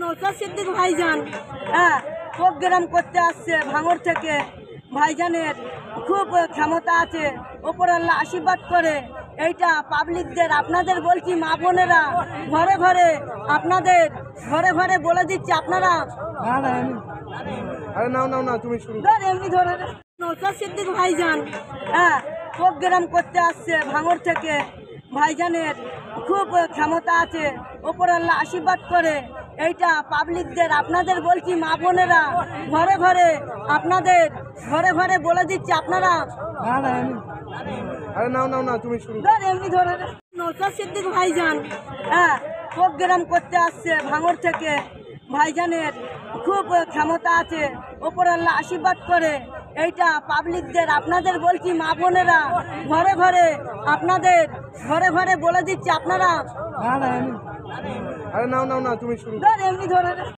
নৌসাদ সিদ্দিক ভাইজান প্রোগ্রাম করতে আসছে ভাঙড় থেকে। ভাইজানের খুব ক্ষমতা আছে, ওপর আল্লাহ আশীর্বাদ করে। এইটা পাবলিকদের আপনাদের বলছি, মা বোনেরা ঘরে ঘরে আপনাদের ঘরে ঘরে বলে দিচ্ছি, আপনারা এমনি ধরে। নৌসাদ সিদ্দিক ভাইজান প্রোগ্রাম করতে আসছে ভাঙড় থেকে। ভাইজানের খুব ক্ষমতা আছে, ওপর আল্লাহ আশীর্বাদ করে। এইটা পাবলিকদের আপনাদের বলছি, মা বোনেরা ঘরে ঘরে আপনাদের ঘরে ঘরে বলে দিচ্ছি, আপনারা এমনি ধরে। নৌসাদ সিদ্দিক ভাইজান প্রোগ্রাম করতে আসছে ভাঙড় থেকে। ভাইজানের খুব ক্ষমতা আছে, ওপর আল্লাহ আশীর্বাদ করে। এইটা পাবলিকদের আপনাদের বলছি, মা বোনেরা ঘরে ঘরে আপনাদের ঘরে ঘরে বলে দিচ্ছি, আপনারা এমনি ধরে।